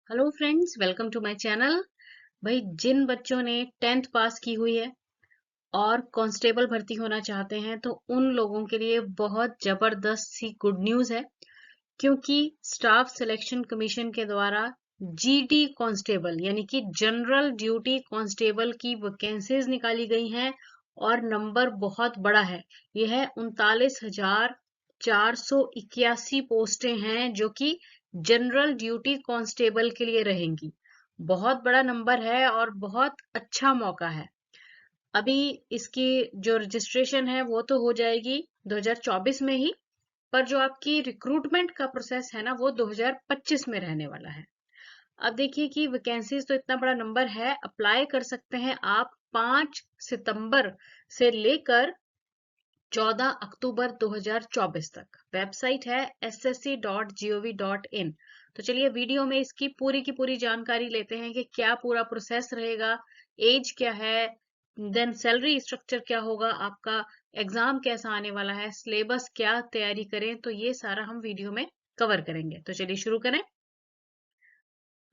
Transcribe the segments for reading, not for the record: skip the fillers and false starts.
Hello friends, welcome to my channel. भाई, जिन बच्चों ने 10th पास की हुई है और कांस्टेबल भर्ती होना चाहते हैं तो उन लोगों के लिए बहुत जबरदस्त सी गुड न्यूज़ है, क्योंकि स्टाफ सिलेक्शन कमीशन के द्वारा जीडी कांस्टेबल यानी कि जनरल ड्यूटी कांस्टेबल की वैकेंसीज निकाली गई हैं और नंबर बहुत बड़ा है। यह है 39,481 पोस्टें हैं जो कि जनरल ड्यूटी कांस्टेबल के लिए रहेंगी। बहुत बड़ा नंबर है और बहुत अच्छा मौका है। अभी इसकी जो रजिस्ट्रेशन है वो तो हो जाएगी 2024 में ही, पर जो आपकी रिक्रूटमेंट का प्रोसेस है ना वो 2025 में रहने वाला है। अब देखिए कि वैकेंसीज तो इतना बड़ा नंबर है, अप्लाई कर सकते हैं आप 5 सितंबर से लेकर 14 अक्टूबर 2024 तक। वेबसाइट है ssc.gov.in। तो चलिए वीडियो में इसकी पूरी की पूरी जानकारी लेते हैं कि क्या पूरा प्रोसेस रहेगा, एज क्या है, देन सैलरी स्ट्रक्चर क्या होगा, आपका एग्जाम कैसा आने वाला है, सिलेबस क्या तैयारी करें, तो ये सारा हम वीडियो में कवर करेंगे। तो चलिए शुरू करें।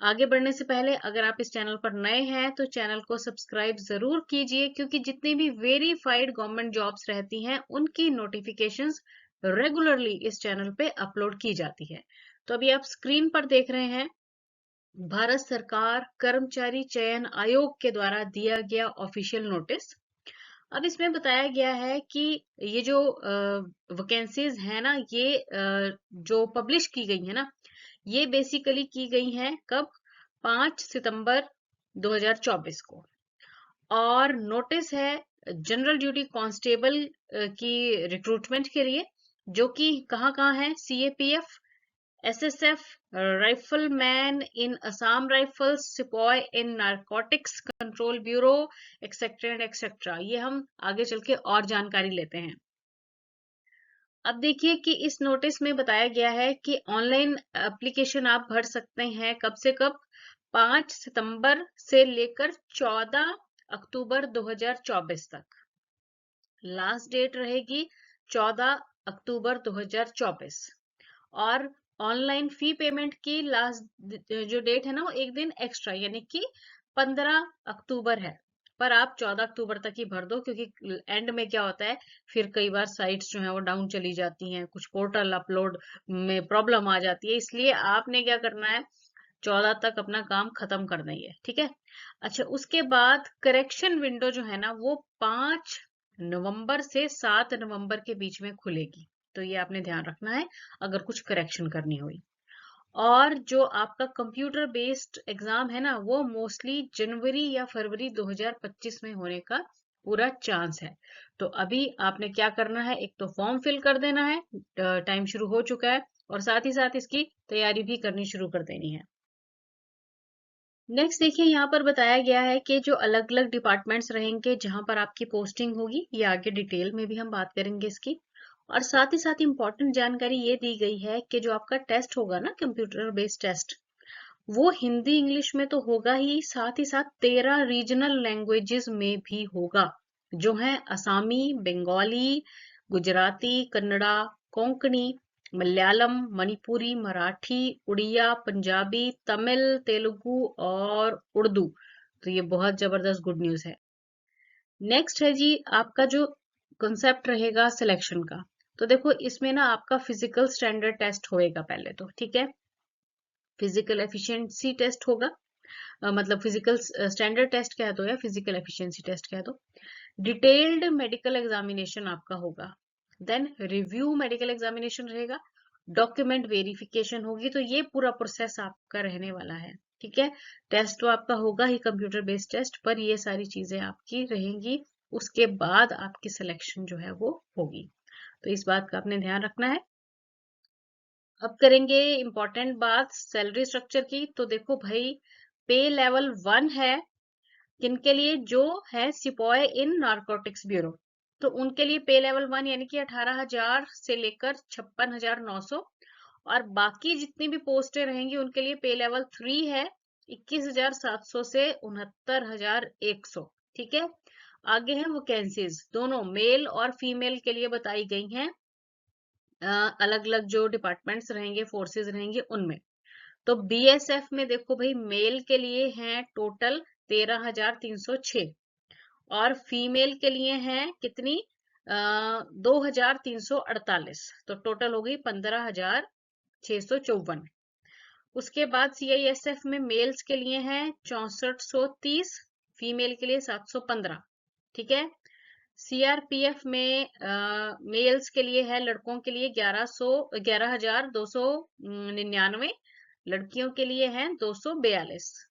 आगे बढ़ने से पहले अगर आप इस चैनल पर नए हैं तो चैनल को सब्सक्राइब जरूर कीजिए, क्योंकि जितनी भी वेरीफाइड गवर्नमेंट जॉब्स रहती हैं उनकी नोटिफिकेशंस रेगुलरली इस चैनल पे अपलोड की जाती है। तो अभी आप स्क्रीन पर देख रहे हैं भारत सरकार कर्मचारी चयन आयोग के द्वारा दिया गया ऑफिशियल नोटिस। अब इसमें बताया गया है कि ये जो वैकेंसीज है ना, ये जो पब्लिश की गई है ना, ये बेसिकली की गई हैं कब? 5 सितंबर 2024 को। और नोटिस है जनरल ड्यूटी कांस्टेबल की रिक्रूटमेंट के लिए, जो कि कहाँ कहाँ है? CAPF, SSF, rifleman in Assam rifles, sepoy in narcotics control bureau, etcetera and etcetera. ये हम आगे चल के और जानकारी लेते हैं। अब देखिए कि इस नोटिस में बताया गया है कि ऑनलाइन एप्लीकेशन आप भर सकते हैं कब से कब? 5 सितंबर से लेकर 14 अक्टूबर 2024 तक। लास्ट डेट रहेगी 14 अक्टूबर 2024। और ऑनलाइन फी पेमेंट की लास्ट जो डेट है ना वो एक दिन एक्स्ट्रा यानी कि 15 अक्टूबर है, पर आप 14 अक्टूबर तक ही भर दो, क्योंकि एंड में क्या होता है, फिर कई बार साइट्स जो है वो डाउन चली जाती हैं, कुछ पोर्टल अपलोड में प्रॉब्लम आ जाती है, इसलिए आपने क्या करना है, 14 तक अपना काम खत्म करना ही है। ठीक है। अच्छा, उसके बाद करेक्शन विंडो जो है ना वो 5 नवंबर से 7 नवंबर के बीच में खुलेगी। तो ये आपने ध्यान रखना है अगर कुछ करेक्शन करनी हुई। और जो आपका कंप्यूटर बेस्ड एग्जाम है ना वो मोस्टली जनवरी या फरवरी 2025 में होने का पूरा चांस है। तो अभी आपने क्या करना है, एक तो फॉर्म फिल कर देना है, टाइम शुरू हो चुका है, और साथ ही साथ इसकी तैयारी भी करनी शुरू कर देनी है। नेक्स्ट देखिए, यहाँ पर बताया गया है कि जो अलग अलग डिपार्टमेंट्स रहेंगे जहां पर आपकी पोस्टिंग होगी, ये आगे डिटेल में भी हम बात करेंगे इसकी। और साथ ही साथ इम्पोर्टेंट जानकारी ये दी गई है कि जो आपका टेस्ट होगा ना, कंप्यूटर बेस्ड टेस्ट, वो हिंदी इंग्लिश में तो होगा ही, साथ ही साथ 13 रीजनल लैंग्वेजेस में भी होगा, जो है असमी, बंगाली, गुजराती, कन्नड़ा, कोंकणी, मलयालम, मणिपुरी, मराठी, उड़िया, पंजाबी, तमिल, तेलुगु और उर्दू। तो ये बहुत जबरदस्त गुड न्यूज है। नेक्स्ट है जी आपका जो कंसेप्ट रहेगा सिलेक्शन का। तो देखो इसमें ना आपका फिजिकल स्टैंडर्ड टेस्ट होएगा पहले तो, ठीक है। फिजिकल एफिशिएंसी टेस्ट होगा, मतलब फिजिकल स्टैंडर्ड टेस्ट कह दो या फिजिकल एफिशिएंसी टेस्ट कह दो। डिटेल्ड मेडिकल एग्जामिनेशन आपका होगा, देन रिव्यू मेडिकल एग्जामिनेशन रहेगा, डॉक्यूमेंट वेरिफिकेशन होगी। तो ये पूरा प्रोसेस आपका रहने वाला है। ठीक है। टेस्ट तो आपका होगा ही कंप्यूटर बेस्ड टेस्ट, पर ये सारी चीजें आपकी रहेंगी, उसके बाद आपकी सिलेक्शन जो है वो होगी। तो इस बात का आपने ध्यान रखना है। अब करेंगे इंपॉर्टेंट बात सैलरी स्ट्रक्चर की। तो देखो भाई, पे लेवल 1 है किनके लिए? जो है सिपॉय इन नारकोटिक्स ब्यूरो, तो उनके लिए पे लेवल 1 यानी कि 18,000 से लेकर 56,900। और बाकी जितनी भी पोस्टें रहेंगी उनके लिए पे लेवल 3 है, 21,700 से 69,100। ठीक है। आगे है वैकेंसीज, दोनों मेल और फीमेल के लिए बताई गई हैं, अलग अलग जो डिपार्टमेंट्स रहेंगे, फोर्सेस रहेंगे उनमें। तो बीएसएफ में देखो भाई मेल के लिए हैं टोटल 13,306 और फीमेल के लिए हैं कितनी 2,348, तो टोटल हो गई 15,654। उसके बाद सीआईएसएफ में मेल्स के लिए हैं 6430, फीमेल के लिए 715। ठीक है। सीआरपीएफ में मेल्स के लिए है लड़कों के लिए 11,299, लड़कियों के लिए है 242।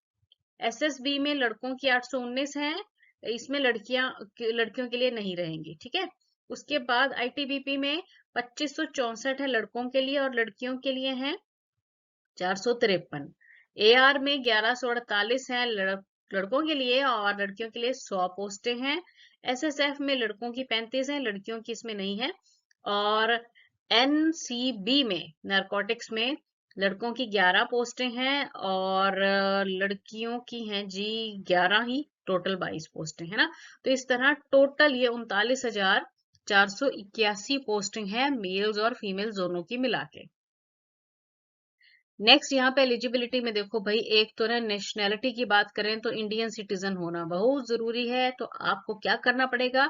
एसएसबी में लड़कों की 819 है, इसमें लड़कियों के लिए नहीं रहेंगी। ठीक है। उसके बाद आईटीबीपी में 2564 है लड़कों के लिए और लड़कियों के लिए है 453। एआर में 1148 है लड़कों के लिए और लड़कियों के लिए 100 पोस्टें हैं। एसएसएफ में लड़कों की 35 है, लड़कियों की इसमें नहीं है। और एनसीबी में नारकोटिक्स में लड़कों की 11 पोस्टें हैं और लड़कियों की हैं जी 11 ही, टोटल 22 पोस्टें है ना। तो इस तरह टोटल ये 39,481 पोस्टिंग है मेल्स और फीमेल्स दोनों की मिला के। नेक्स्ट यहाँ पे एलिजिबिलिटी में देखो भाई, एक तो ना नेशनैलिटी की बात करें तो इंडियन सिटीजन होना बहुत जरूरी है। तो आपको क्या करना पड़ेगा,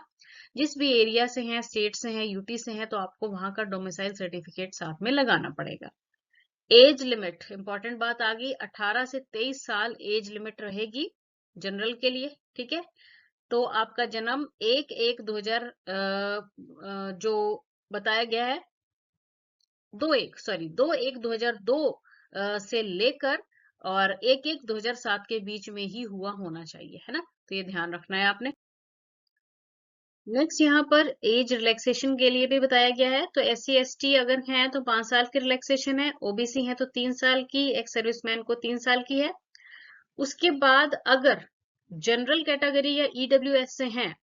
जिस भी एरिया से हैं, स्टेट से हैं, यूटी से हैं, तो आपको वहां का डोमिसाइल सर्टिफिकेट साथ में लगाना पड़ेगा। एज लिमिट इंपॉर्टेंट बात आ गई, 18 से 23 साल एज लिमिट रहेगी जनरल के लिए। ठीक है। तो आपका जन्म 1/1/2000 जो बताया गया है 2/1/2002 से लेकर और 1/1/2007 के बीच में ही हुआ होना चाहिए, है ना। तो ये ध्यान रखना है आपने। नेक्स्ट यहाँ पर एज रिलैक्सेशन के लिए भी बताया गया है। तो SC ST अगर हैं तो 5 साल की रिलैक्सेशन है, ओबीसी है तो 3 साल की, एक्स सर्विसमैन को 3 साल की है। उसके बाद अगर जनरल कैटेगरी या ईडब्ल्यूएस से हैं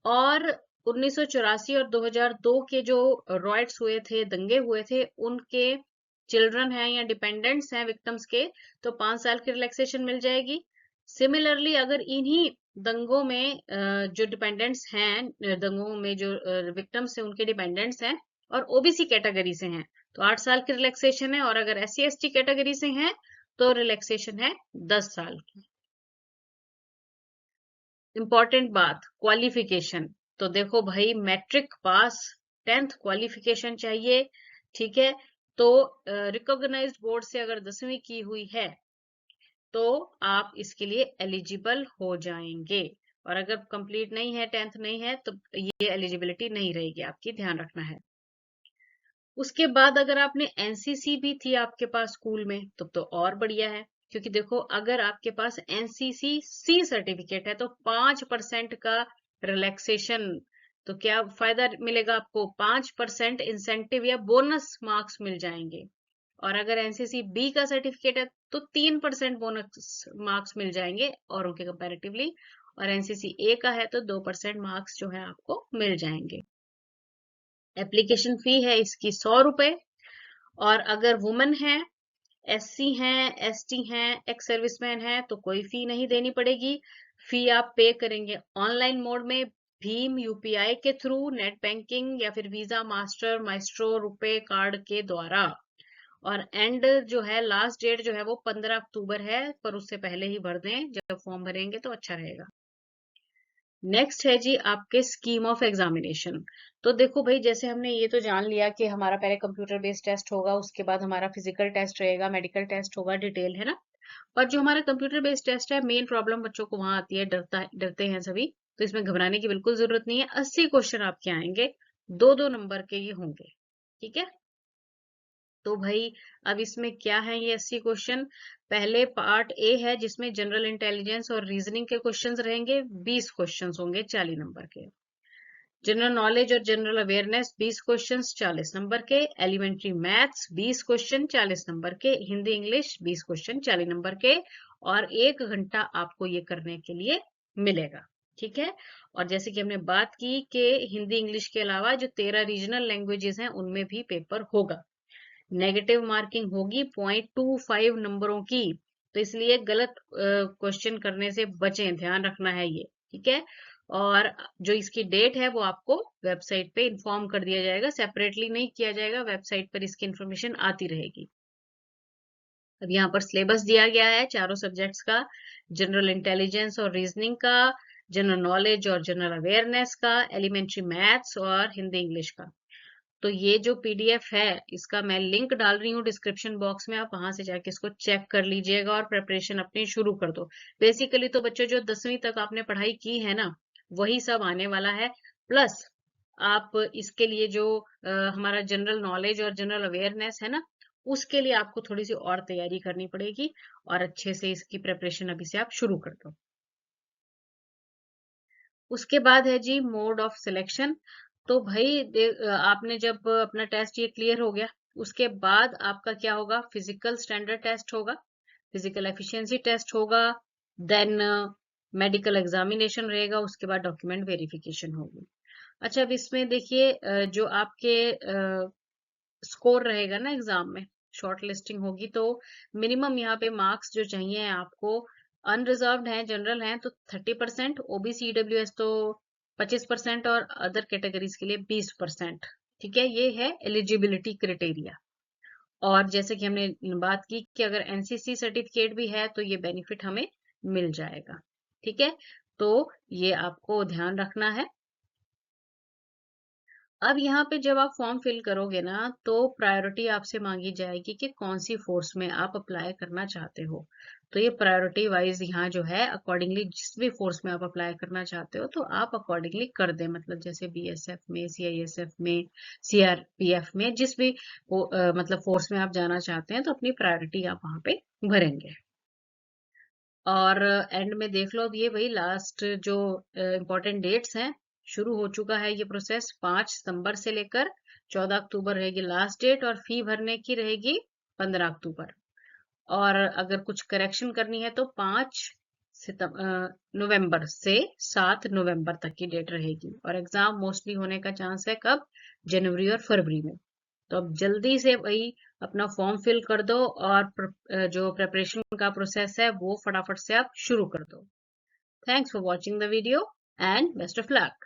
और 1984 और 2002 के जो रॉयट्स हुए थे, दंगे हुए थे, उनके चिल्ड्रन हैं या डिपेंडेंट्स हैं विक्टिम्स के, तो 5 साल की रिलैक्सेशन मिल जाएगी। सिमिलरली अगर इन्हीं दंगों में जो डिपेंडेंट्स हैं, दंगों में जो विक्टिम्स हैं उनके डिपेंडेंट्स हैं और ओबीसी कैटेगरी से हैं तो 8 साल की रिलैक्सेशन है, और अगर SC ST कैटेगरी से हैं तो रिलैक्सेशन है 10 साल की। इंपॉर्टेंट बात, क्वालिफिकेशन। तो देखो भाई मैट्रिक पास, 10th क्वालिफिकेशन चाहिए। ठीक है। तो रिकॉग्नाइज्ड बोर्ड से अगर 10वीं की हुई है तो आप इसके लिए एलिजिबल हो जाएंगे, और अगर कंप्लीट नहीं है, 10th नहीं है, तो ये एलिजिबिलिटी नहीं रहेगी आपकी, ध्यान रखना है। उसके बाद अगर आपने एनसीसी भी थी आपके पास स्कूल में तो और बढ़िया है, क्योंकि देखो अगर आपके पास एनसीसी सी सर्टिफिकेट है तो 5% का रिलैक्सेशन, तो क्या फायदा मिलेगा आपको, 5% इंसेंटिव या बोनस मार्क्स मिल जाएंगे। और अगर एनसीसी बी का सर्टिफिकेट है तो 3% बोनस मार्क्स मिल जाएंगे औरों के कंपैरेटिवली, और एनसीसी ए का है तो 2% मार्क्स जो है आपको मिल जाएंगे। एप्लीकेशन फी है इसकी 100 रुपए। और अगर वुमन है, SC हैं, ST हैं, एक्स सर्विसमैन है तो कोई फी नहीं देनी पड़ेगी। फी आप पे करेंगे ऑनलाइन मोड में, भीम UPI के थ्रू, नेट बैंकिंग या फिर वीजा, मास्टर, माइस्ट्रो, रुपए कार्ड के द्वारा। और एंड जो है लास्ट डेट जो है वो 15 अक्टूबर है, पर उससे पहले ही भर दें, जब फॉर्म भरेंगे तो अच्छा रहेगा। नेक्स्ट है जी आपके स्कीम ऑफ एग्जामिनेशन। तो देखो भाई, जैसे हमने ये तो जान लिया कि हमारा पहले कंप्यूटर बेस्ड टेस्ट होगा, उसके बाद हमारा फिजिकल टेस्ट रहेगा, मेडिकल टेस्ट होगा, डिटेल है ना। पर जो हमारा कंप्यूटर बेस्ड टेस्ट है, मेन प्रॉब्लम बच्चों को वहां आती है, डरते हैं सभी, तो इसमें घबराने की बिल्कुल जरूरत नहीं है। 80 क्वेश्चन आपके आएंगे, 2-2 नंबर के ये होंगे। ठीक है। तो भाई अब इसमें क्या है ये 80 क्वेश्चन, पहले पार्ट ए है जिसमें जनरल इंटेलिजेंस और रीजनिंग के क्वेश्चंस रहेंगे, 20 क्वेश्चंस होंगे 40 नंबर के। जनरल नॉलेज और जनरल अवेयरनेस 20 क्वेश्चंस 40 नंबर के। एलिमेंट्री मैथ्स 20 क्वेश्चन 40 नंबर के। हिंदी इंग्लिश 20 क्वेश्चन 40 नंबर के। और 1 घंटा आपको ये करने के लिए मिलेगा। ठीक है। और जैसे कि हमने बात की कि हिंदी इंग्लिश के अलावा जो 13 रीजनल लैंग्वेजेस हैं उनमें भी पेपर होगा। नेगेटिव मार्किंग होगी 0.25 नंबरों की, तो इसलिए गलत क्वेश्चन करने से बचें, ध्यान रखना है ये। ठीक है। और जो इसकी डेट है वो आपको वेबसाइट पे इन्फॉर्म कर दिया जाएगा, सेपरेटली नहीं किया जाएगा, वेबसाइट पर इसकी इंफॉर्मेशन आती रहेगी। अब यहाँ पर सिलेबस दिया गया है चारों सब्जेक्ट्स का, जनरल इंटेलिजेंस और रीजनिंग का, जनरल नॉलेज और जनरल अवेयरनेस का, एलिमेंट्री मैथ्स और हिंदी इंग्लिश का। तो ये जो पीडीएफ है इसका मैं लिंक डाल रही हूँ डिस्क्रिप्शन बॉक्स में, आप वहां से जाके इसको चेक कर लीजिएगा और प्रिपरेशन अपनी शुरू कर दो। बेसिकली तो बच्चों जो 10वीं तक आपने पढ़ाई की है ना, वही सब आने वाला है, प्लस आप इसके लिए जो हमारा जनरल नॉलेज और जनरल अवेयरनेस है ना, उसके लिए आपको थोड़ी सी और तैयारी करनी पड़ेगी, और अच्छे से इसकी प्रिपरेशन अभी से आप शुरू कर दो। उसके बाद है जी मोड ऑफ सिलेक्शन। तो भाई आपने जब अपना टेस्ट ये क्लियर हो गया, उसके बाद आपका क्या होगा, फिजिकल स्टैंडर्ड टेस्ट होगा, फिजिकल एफिशिएंसी टेस्ट होगा, देन मेडिकल एग्जामिनेशन रहेगा, उसके बाद डॉक्यूमेंट वेरिफिकेशन होगी। अच्छा, अब इसमें देखिए जो आपके स्कोर रहेगा ना एग्जाम में, शॉर्ट लिस्टिंग होगी, तो मिनिमम यहाँ पे मार्क्स जो चाहिए आपको, अनरिजर्व्ड है, जनरल है तो 30%, ओबीसी ईडब्ल्यूएस तो 25% और अदर कैटेगरीज के लिए 20%। ठीक है, ये है एलिजिबिलिटी क्राइटेरिया। और जैसे कि हमने बात की कि अगर एनसीसी सर्टिफिकेट भी है तो ये बेनिफिट हमें मिल जाएगा। ठीक है, तो ये आपको ध्यान रखना है। अब यहाँ पे जब आप फॉर्म फिल करोगे ना, तो प्रायोरिटी आपसे मांगी जाएगी कि कौन सी फोर्स में आप अप्लाई करना चाहते हो। तो ये प्रायोरिटी वाइज यहाँ जो है अकॉर्डिंगली, जिस भी फोर्स में आप अप्लाई करना चाहते हो तो आप अकॉर्डिंगली कर दें, मतलब जैसे बीएसएफ में, सीआईएसएफ में, सीआरपीएफ में, जिस भी मतलब फोर्स में आप जाना चाहते हैं तो अपनी प्रायोरिटी आप वहां पे भरेंगे। और एंड में देख लो, अब ये भाई लास्ट जो इम्पोर्टेंट डेट्स हैं, शुरू हो चुका है ये प्रोसेस। 5 सितंबर से लेकर 14 अक्टूबर रहेगी लास्ट डेट, और फी भरने की रहेगी 15 अक्टूबर। और अगर कुछ करेक्शन करनी है तो 5 नवंबर से 7 नवंबर तक की डेट रहेगी। और एग्जाम मोस्टली होने का चांस है कब, जनवरी और फरवरी में। तो अब जल्दी से वही अपना फॉर्म फिल कर दो, और जो प्रिपरेशन का प्रोसेस है वो फटाफट से आप शुरू कर दो। Thanks for watching the video and best of luck.